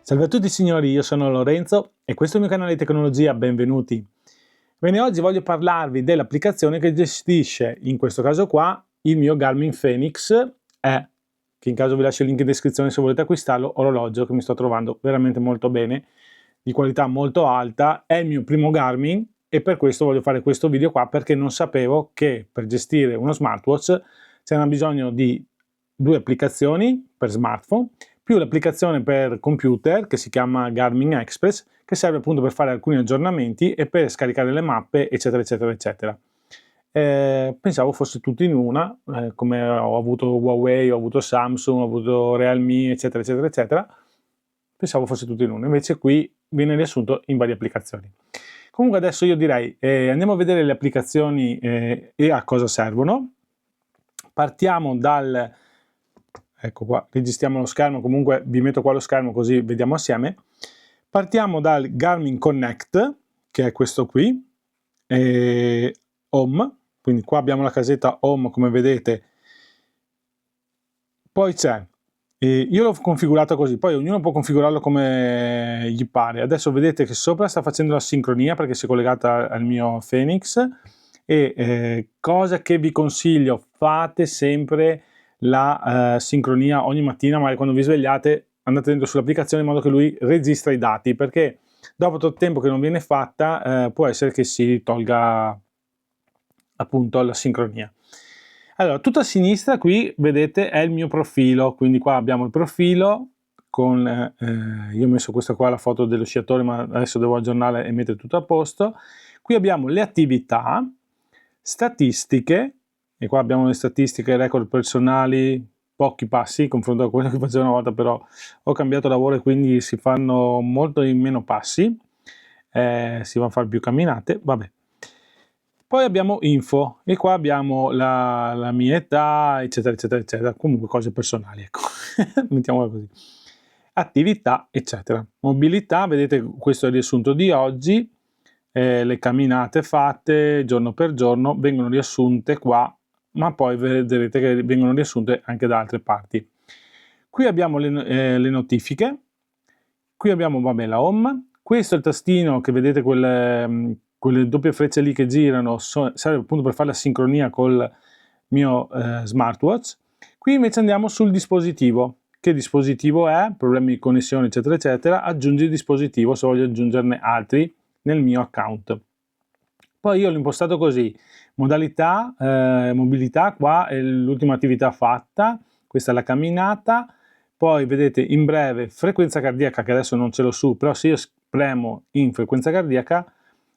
Salve a tutti signori, io sono Lorenzo e questo è il mio canale di tecnologia, benvenuti. Bene, oggi voglio parlarvi dell'applicazione che gestisce, in questo caso qua, il mio Garmin Fenix E, che in caso vi lascio il link in descrizione se volete acquistarlo, orologio che mi sto trovando veramente molto bene, di qualità molto alta, è il mio primo Garmin e per questo voglio fare questo video qua perché non sapevo che per gestire uno smartwatch c'era bisogno di due applicazioni per smartphone più l'applicazione per computer che si chiama Garmin Express, che serve appunto per fare alcuni aggiornamenti e per scaricare le mappe, eccetera, eccetera, eccetera. Pensavo fosse tutto in una, come ho avuto Huawei, ho avuto Samsung, ho avuto Realme, eccetera, eccetera, eccetera. Pensavo fosse tutto in una, invece qui viene riassunto in varie applicazioni. Comunque adesso io direi, andiamo a vedere le applicazioni e a cosa servono. Partiamo dal... Ecco qua, registriamo lo schermo, comunque vi metto qua lo schermo così vediamo assieme. Partiamo dal Garmin Connect, che è questo qui, Home, quindi qua abbiamo la casetta Home come vedete. Poi c'è, io l'ho configurato così, poi ognuno può configurarlo come gli pare. Adesso vedete che sopra sta facendo la sincronia perché si è collegata al mio Fenix e cosa che vi consiglio, fate sempre la sincronia ogni mattina, magari quando vi svegliate andate dentro sull'applicazione in modo che lui registra i dati, perché dopo tot tempo che non viene fatta può essere che si tolga appunto la sincronia. Allora, tutto a sinistra qui vedete è il mio profilo, quindi qua abbiamo il profilo con io ho messo questa qua la foto dello sciatore, ma adesso devo aggiornare e mettere tutto a posto. Qui abbiamo le attività, statistiche, e qua abbiamo le statistiche, record personali, pochi passi confronto a quello che facevo una volta, però ho cambiato lavoro e quindi si fanno molto in meno passi, si va a fare più camminate, vabbè. Poi abbiamo info e qua abbiamo la mia età, eccetera, eccetera, eccetera, comunque cose personali, ecco, mettiamola così. Attività, eccetera. Mobilità, vedete questo è il riassunto di oggi, le camminate fatte giorno per giorno vengono riassunte qua, ma poi vedrete che vengono riassunte anche da altre parti. Qui abbiamo le notifiche, qui abbiamo vabbè, la home, questo è il tastino che vedete quelle doppie frecce lì che girano, serve appunto per fare la sincronia col mio smartwatch. Qui invece andiamo sul dispositivo. Che dispositivo è? Problemi di connessione eccetera eccetera, aggiungi il dispositivo se voglio aggiungerne altri nel mio account. Poi io l'ho impostato così, modalità, mobilità, qua è l'ultima attività fatta, questa è la camminata, poi vedete in breve frequenza cardiaca che adesso non ce l'ho su, però se io premo in frequenza cardiaca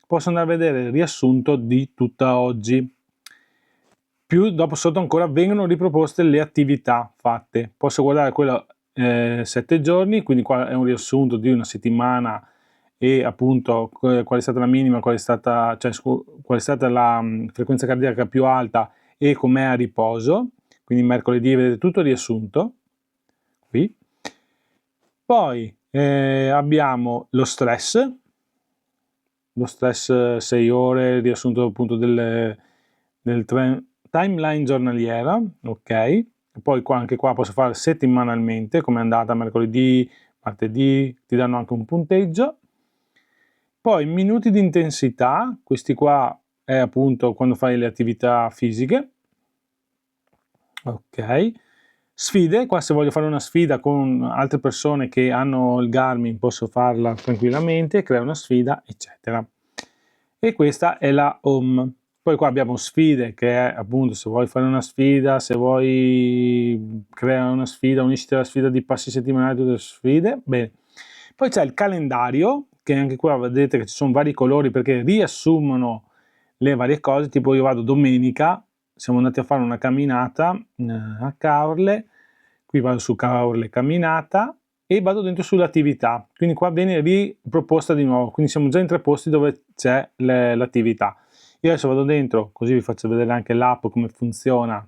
posso andare a vedere il riassunto di tutta oggi. Più dopo sotto ancora vengono riproposte le attività fatte, posso guardare quello 7 giorni, quindi qua è un riassunto di una settimana e appunto qual è stata la minima, qual è stata la frequenza cardiaca più alta e com'è a riposo, quindi mercoledì vedete tutto riassunto qui. Poi abbiamo lo stress 6 ore, riassunto appunto del timeline giornaliera, ok, e poi qua, anche qua posso fare settimanalmente, come è andata mercoledì, martedì, ti danno anche un punteggio. Poi minuti di intensità, questi qua è appunto quando fai le attività fisiche, ok. Sfide, qua se voglio fare una sfida con altre persone che hanno il Garmin posso farla tranquillamente, creare una sfida, eccetera. E questa è la home. Poi qua abbiamo sfide, che è appunto se vuoi fare una sfida, se vuoi creare una sfida, unisci la sfida di passi settimanali, tutte le sfide, bene. Poi c'è il calendario, che anche qua vedete che ci sono vari colori perché riassumono le varie cose, tipo io vado domenica, siamo andati a fare una camminata a Caorle, qui vado su Caorle camminata e vado dentro sull'attività, quindi qua viene riproposta di nuovo, quindi siamo già in 3 posti dove c'è l'attività. Io adesso vado dentro, così vi faccio vedere anche l'app come funziona.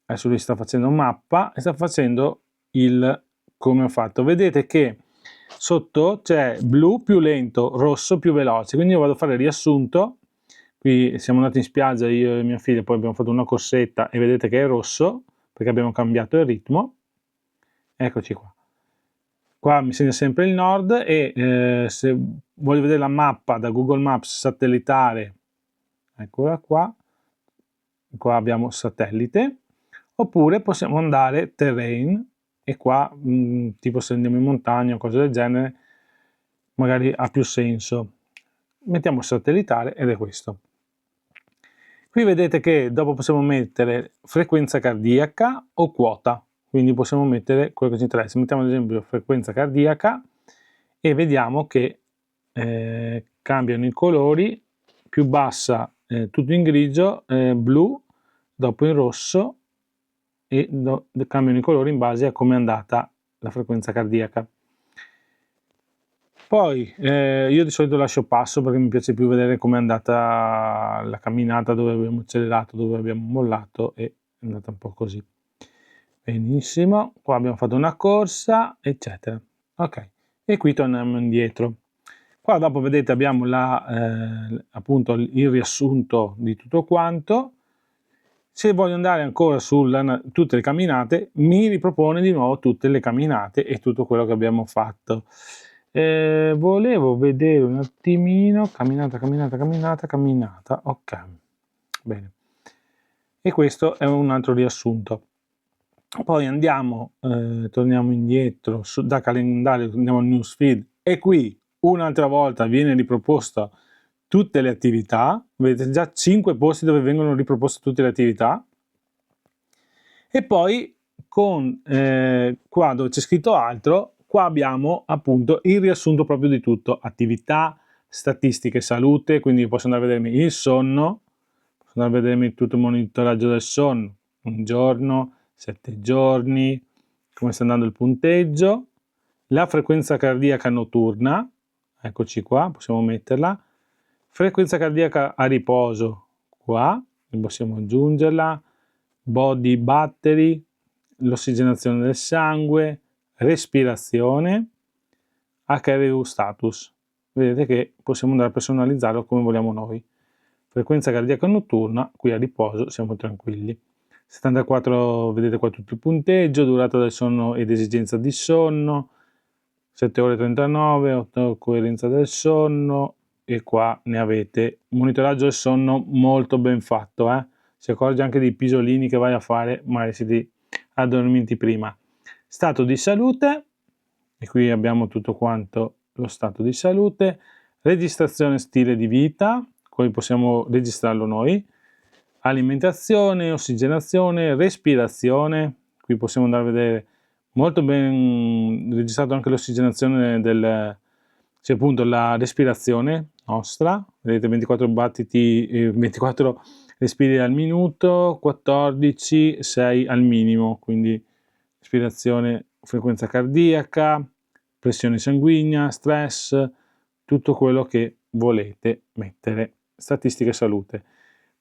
Adesso lui sta facendo mappa e sta facendo il come ho fatto. Vedete che sotto c'è blu più lento, rosso più veloce, quindi io vado a fare riassunto. Qui siamo andati in spiaggia io e mia figlia, poi abbiamo fatto una corsetta e vedete che è rosso perché abbiamo cambiato il ritmo. Eccoci qua. qua mi segna sempre il nord e se voglio vedere la mappa da Google Maps satellitare, eccola qua, qua abbiamo satellite, oppure possiamo andare terrain e qua tipo se andiamo in montagna o cose del genere magari ha più senso. Mettiamo satellitare ed è questo. Qui vedete che dopo possiamo mettere frequenza cardiaca o quota, quindi possiamo mettere quello che ci interessa. Mettiamo ad esempio frequenza cardiaca e vediamo che cambiano i colori, più bassa tutto in grigio, blu, dopo in rosso e cambiano i colori in base a come è andata la frequenza cardiaca. Poi io di solito lascio passo perché mi piace più vedere come è andata la camminata, dove abbiamo accelerato, dove abbiamo mollato, e è andata un po' così. Benissimo, qua abbiamo fatto una corsa, eccetera. Ok, e qui torniamo indietro. Qua dopo vedete abbiamo appunto il riassunto di tutto quanto. Se voglio andare ancora su tutte le camminate, mi ripropone di nuovo tutte le camminate e tutto quello che abbiamo fatto. Volevo vedere un attimino, camminata, ok, bene. E questo è un altro riassunto. Poi andiamo, torniamo indietro da calendario, andiamo al newsfeed e qui un'altra volta viene riproposta tutte le attività, vedete già 5 posti dove vengono riproposte tutte le attività, e poi con qua dove c'è scritto altro, qua abbiamo appunto il riassunto proprio di tutto, attività, statistiche, salute, quindi posso andare a vedermi il sonno, posso andare a vedermi tutto il monitoraggio del sonno, un giorno, 7 giorni, come sta andando il punteggio, la frequenza cardiaca notturna, eccoci qua, possiamo metterla, frequenza cardiaca a riposo, qua, possiamo aggiungerla, body battery, l'ossigenazione del sangue, respirazione, HRV status. Vedete che possiamo andare a personalizzarlo come vogliamo noi. Frequenza cardiaca notturna, qui a riposo siamo tranquilli. 74, vedete qua tutto il punteggio, durata del sonno ed esigenza di sonno, 7 ore e 39, 8 coerenza del sonno, e qua ne avete monitoraggio del sonno molto ben fatto, si accorge anche dei pisolini che vai a fare, magari siete addormenti prima. Stato di salute, e qui abbiamo tutto quanto lo stato di salute, registrazione stile di vita, qui possiamo registrarlo noi, alimentazione, ossigenazione, respirazione, qui possiamo andare a vedere molto ben registrato anche l'ossigenazione cioè appunto la respirazione nostra, vedete 24 battiti, 24 respiri al minuto, 14, 6 al minimo, quindi respirazione, frequenza cardiaca, pressione sanguigna, stress, tutto quello che volete mettere, statistiche salute.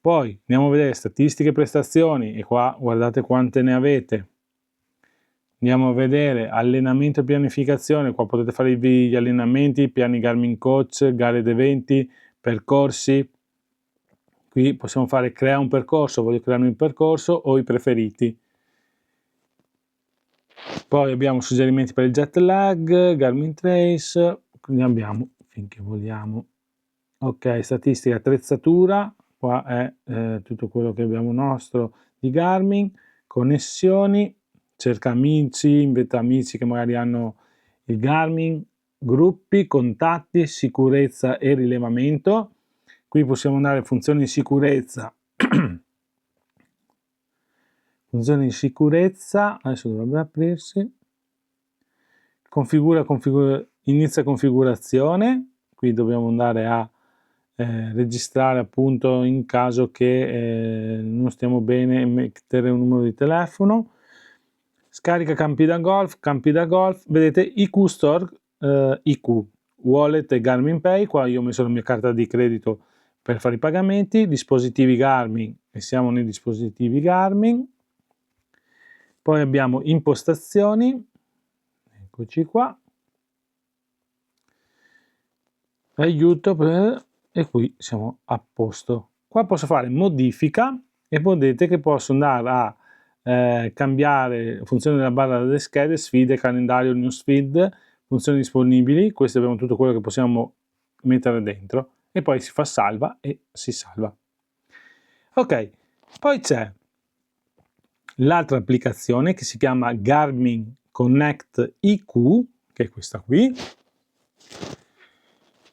Poi andiamo a vedere statistiche e prestazioni, e qua guardate quante ne avete. Andiamo a vedere allenamento e pianificazione, qua potete fare gli allenamenti, piani Garmin Coach, gare ed eventi, percorsi. Qui possiamo fare crea un percorso, voglio creare un percorso, o i preferiti. Poi abbiamo suggerimenti per il jet lag, Garmin Trace, quindi abbiamo finché vogliamo. Ok, statistica, attrezzatura, qua è tutto quello che abbiamo nostro di Garmin, connessioni, cerca amici, invita amici che magari hanno il Garmin, gruppi, contatti, sicurezza e rilevamento. Qui possiamo andare a funzioni di sicurezza. Funzioni di sicurezza, adesso dovrebbe aprirsi. Inizia configurazione, qui dobbiamo andare a registrare appunto in caso che non stiamo bene, mettere un numero di telefono. Scarica campi da golf, vedete IQ Store, IQ, Wallet e Garmin Pay, qua io ho messo la mia carta di credito per fare i pagamenti, dispositivi Garmin, e siamo nei dispositivi Garmin. Poi abbiamo impostazioni, eccoci qua, aiuto, e qui siamo a posto. Qua posso fare modifica e vedete che posso andare a cambiare la funzione della barra delle schede, sfide, calendario, newsfeed, funzioni disponibili, queste abbiamo tutto quello che possiamo mettere dentro e poi si fa salva e si salva. Ok, poi c'è l'altra applicazione che si chiama Garmin Connect IQ, che è questa qui,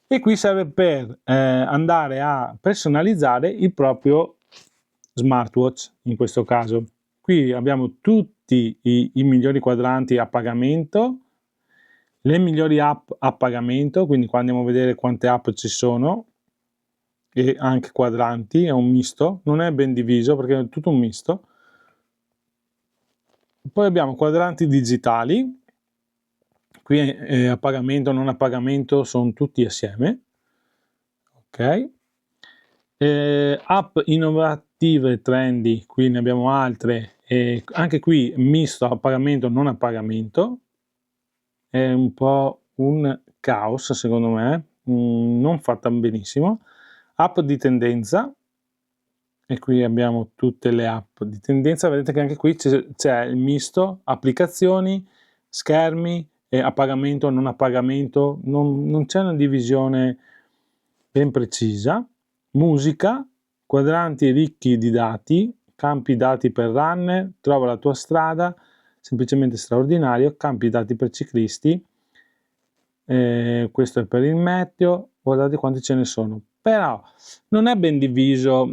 e qui serve per andare a personalizzare il proprio smartwatch, in questo caso. Qui abbiamo tutti i migliori quadranti a pagamento, le migliori app a pagamento, quindi qua andiamo a vedere quante app ci sono, e anche quadranti, è un misto, non è ben diviso perché è tutto un misto. Poi abbiamo quadranti digitali, qui a pagamento, non a pagamento, sono tutti assieme. Ok. App innovative e trendy, qui ne abbiamo altre, anche qui misto a pagamento, non a pagamento. È un po' un caos secondo me, non fatta benissimo. App di tendenza, e qui abbiamo tutte le app di tendenza, vedete che anche qui c'è il misto, applicazioni, schermi, a pagamento, non a pagamento, non c'è una divisione ben precisa. Musica, quadranti ricchi di dati, campi dati per runner, trova la tua strada, semplicemente straordinario, campi dati per ciclisti, questo è per il meteo, guardate quanti ce ne sono, però non è ben diviso,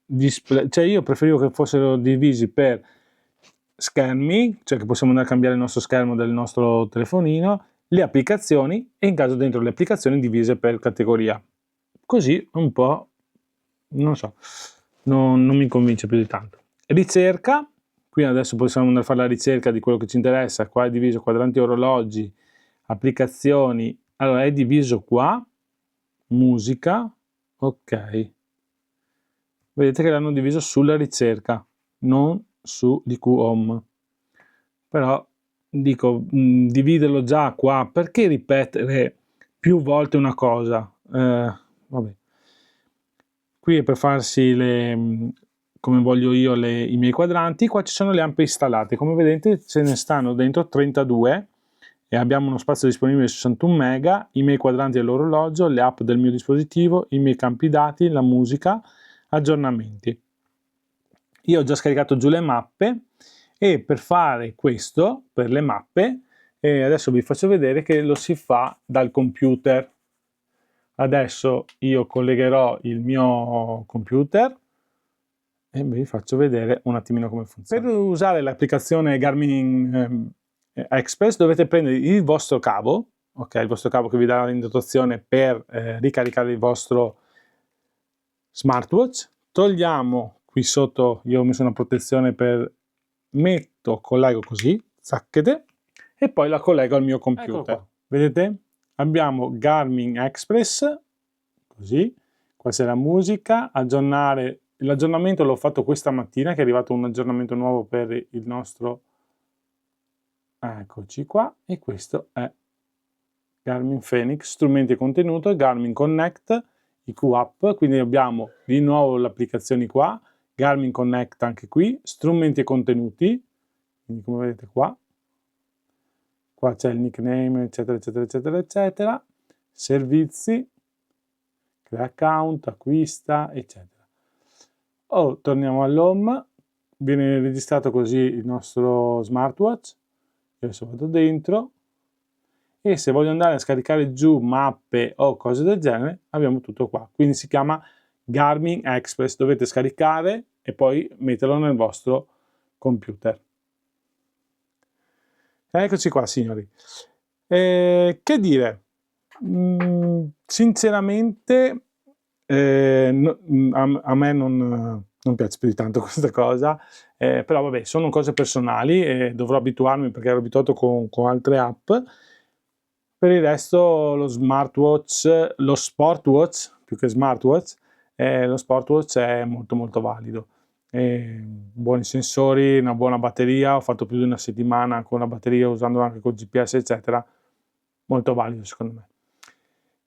display, cioè io preferivo che fossero divisi per schermi, cioè che possiamo andare a cambiare il nostro schermo del nostro telefonino, le applicazioni e in caso dentro le applicazioni divise per categoria. Così un po', non so, non mi convince più di tanto. Ricerca, qui adesso possiamo andare a fare la ricerca di quello che ci interessa, qua è diviso quadranti orologi, applicazioni, allora è diviso qua, musica, ok, vedete che l'hanno diviso sulla ricerca, non su IQ Home, però dico, dividerlo già qua, perché ripetere più volte una cosa? Vabbè. Qui è per farsi come voglio io i miei quadranti. Qua ci sono le app installate, come vedete ce ne stanno dentro 32 e abbiamo uno spazio disponibile di 61 mega, i miei quadranti dell'orologio, le app del mio dispositivo, i miei campi dati, la musica, aggiornamenti. Io ho già scaricato giù le mappe e per fare questo, per le mappe, adesso vi faccio vedere che lo si fa dal computer. Adesso io collegherò il mio computer e vi faccio vedere un attimino come funziona. Per usare l'applicazione Garmin Express dovete prendere il vostro cavo, ok, il vostro cavo che vi darà l'indottazione per ricaricare il vostro smartwatch. Togliamo qui sotto, io ho messo una protezione per collego così, zacchete, e poi la collego al mio computer. Vedete? Abbiamo Garmin Express, così, qua c'è la musica, aggiornare, l'aggiornamento l'ho fatto questa mattina, che è arrivato un aggiornamento nuovo per il nostro, eccoci qua, e questo è Garmin Fenix, strumenti e contenuto, Garmin Connect, IQ App, quindi abbiamo di nuovo le applicazioni qua, Garmin Connect anche qui, strumenti e contenuti, quindi come vedete qua c'è il nickname, eccetera, eccetera, eccetera, eccetera, servizi, crea account, acquista, eccetera. Torniamo all'home, viene registrato così il nostro smartwatch, io adesso vado dentro, e se voglio andare a scaricare giù mappe o cose del genere, abbiamo tutto qua. Quindi si chiama Garmin Express, dovete scaricare e poi metterlo nel vostro computer. Eccoci qua, signori. Che dire? Sinceramente, a me non piace più di tanto questa cosa, però vabbè, sono cose personali e dovrò abituarmi perché ero abituato con altre app. Per il resto lo smartwatch, lo sportwatch, più che smartwatch, lo sportwatch è molto molto valido. Buoni sensori, una buona batteria, ho fatto più di una settimana con la batteria usando anche col GPS eccetera, molto valido secondo me.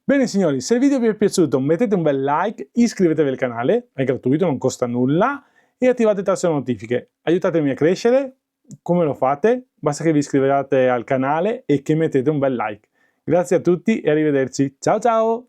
Bene signori, se il video vi è piaciuto mettete un bel like, iscrivetevi al canale, è gratuito, non costa nulla, e attivate le tasse notifiche, aiutatemi a crescere. Come lo fate? basta che vi iscriviate al canale e che mettete un bel like. Grazie a tutti e arrivederci. Ciao ciao!